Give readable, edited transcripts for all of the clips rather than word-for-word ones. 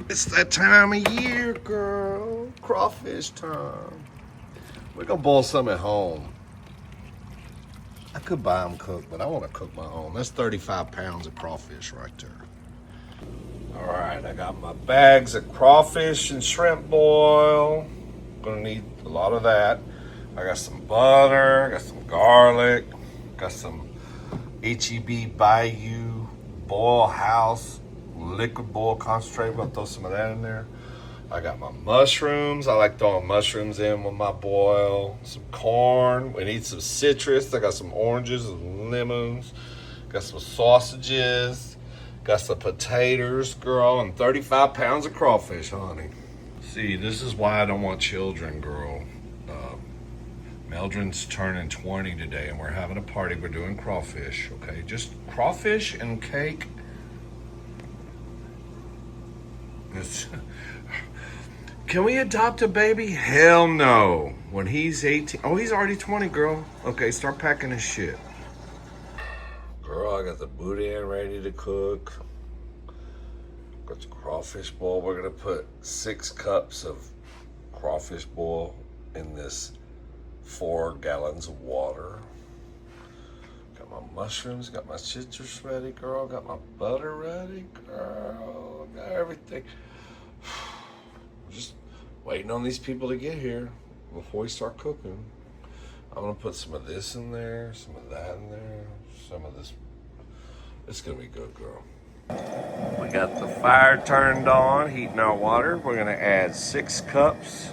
It's that time of year, girl. Crawfish time. We're gonna boil some at home. I could buy them cooked, but I want to cook my own. That's 35 pounds of crawfish right there. All right, I got my bags of crawfish and shrimp boil. Gonna need a lot of that. I got some butter, got some garlic, got some HEB Bayou Boil House liquid boil concentrate. I'm gonna throw some of that in there. I got my mushrooms. I like throwing mushrooms in with my boil. Some corn. We need some citrus. I got some oranges and lemons. Got some sausages. Got some potatoes, girl, and 35 pounds of crawfish, honey. See, this is why I don't want children, girl. Meldrin's turning 20 today, and we're having a party. We're doing crawfish, okay? Just crawfish and cake. Can we adopt a baby? Hell no. When he's 18. Oh, he's already 20, girl. Okay, start packing his shit. Girl, I got the boudin ready to cook. Got the crawfish boil. We're gonna put 6 cups of crawfish boil in this 4 gallons of water. Got my mushrooms, got my citrus ready, girl. Got my butter ready, girl. Got everything. Just waiting on these people to get here before we start cooking. I'm gonna put some of this in there, some of that in there, some of this. It's gonna be good, girl. We got the fire turned on, heating our water. We're gonna add 6 cups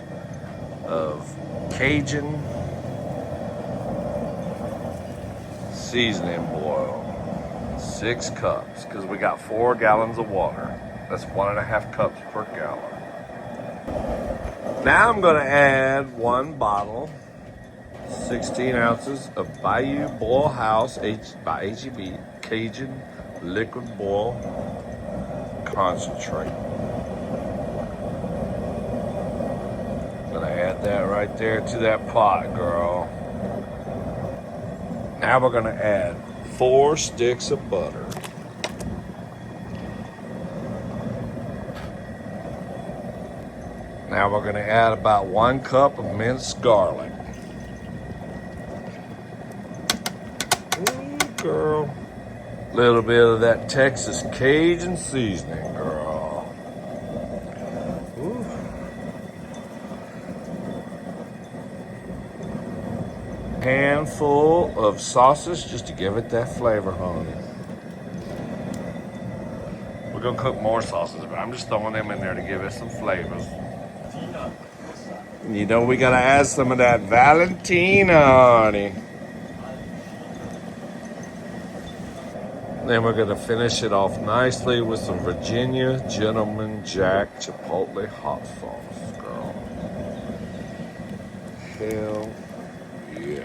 of Cajun seasoning boil. 6 cups, because we got 4 gallons of water. That's 1.5 cups per gallon. Now I'm gonna add 1 bottle, 16 ounces of Bayou Boil House by HEB Cajun liquid boil concentrate. Gonna add that right there to that pot, girl. Now we're gonna add 4 sticks of butter. Now we're gonna add about 1 cup of minced garlic. Ooh, girl. Little bit of that Texas Cajun seasoning, girl. Ooh. Handful of sausage just to give it that flavor, honey. We're gonna cook more sausages, but I'm just throwing them in there to give it some flavors. You know we gotta add some of that Valentina, honey. Then we're gonna finish it off nicely with some Virginia Gentleman Jack Chipotle hot sauce, girl. Hell yeah.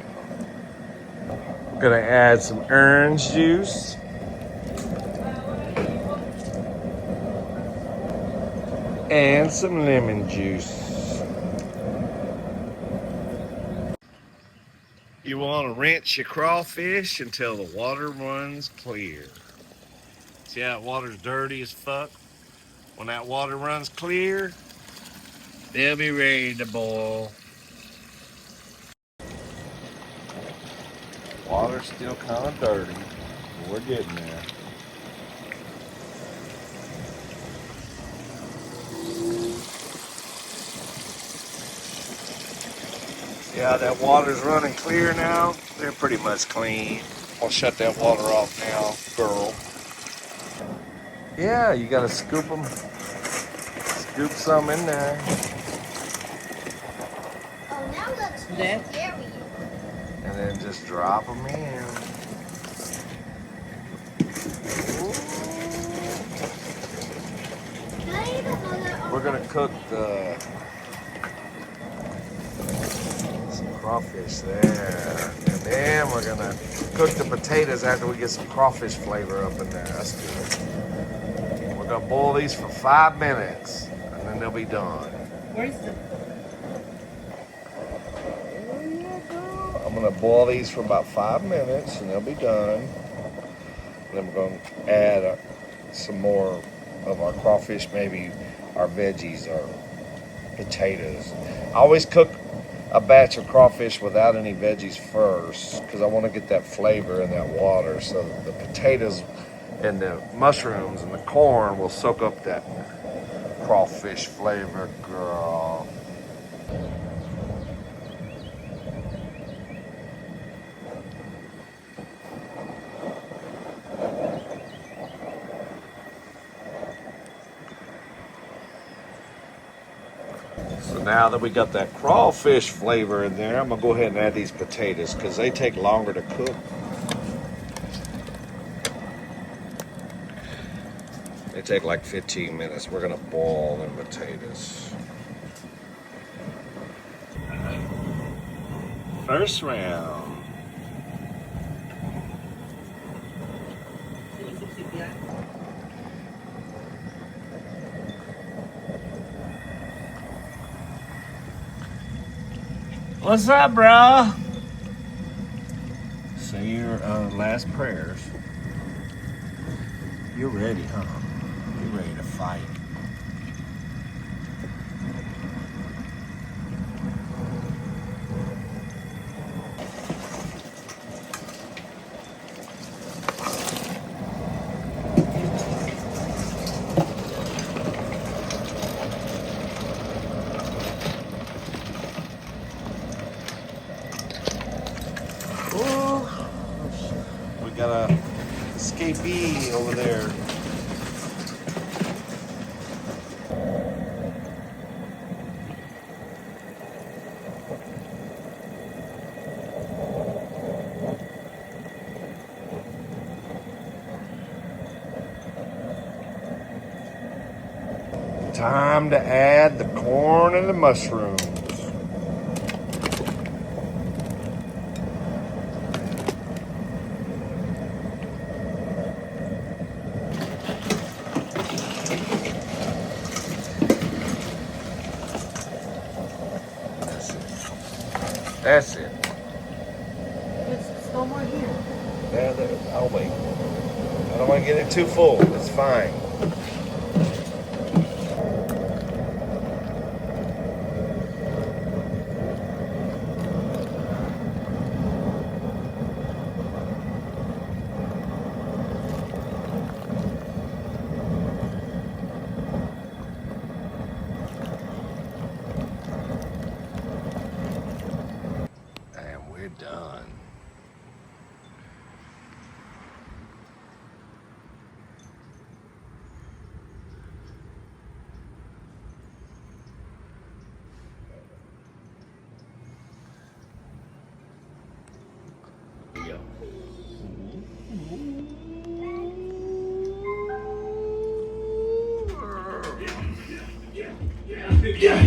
We're gonna add some orange juice. And some lemon juice. You want to rinse your crawfish until the water runs clear. See how that water's dirty as fuck? When that water runs clear, they'll be ready to boil. Water's still kind of dirty, but we're getting there. Yeah, that water's running clear now. They're pretty much clean. I'll shut that water off now, girl. Yeah, you gotta scoop them. Scoop some in there. Oh, now that's scary. And then just drop them in. We're gonna cook some crawfish there. And then we're gonna cook the potatoes after we get some crawfish flavor up in there. That's good. We're gonna boil these for 5 minutes and then they'll be done. Where's the... I'm gonna boil these for about 5 minutes and they'll be done. And then we're gonna add some more of our crawfish, maybe our veggies or potatoes. I always cook a batch of crawfish without any veggies first because I want to get that flavor in that water so that the potatoes and the mushrooms and the corn will soak up that crawfish flavor, girl. So now that we got that crawfish flavor in there, I'm gonna go ahead and add these potatoes because they take longer to cook. They take like 15 minutes. We're gonna boil them potatoes. First round. What's up, bro? Say your last prayers. You're ready, huh? You're ready to fight. We got a escapee over there. Time to add the corn and the mushrooms. That's it. There's no more here. I'll wait. I don't want to get it too full. It's fine. And we're done. Yeah.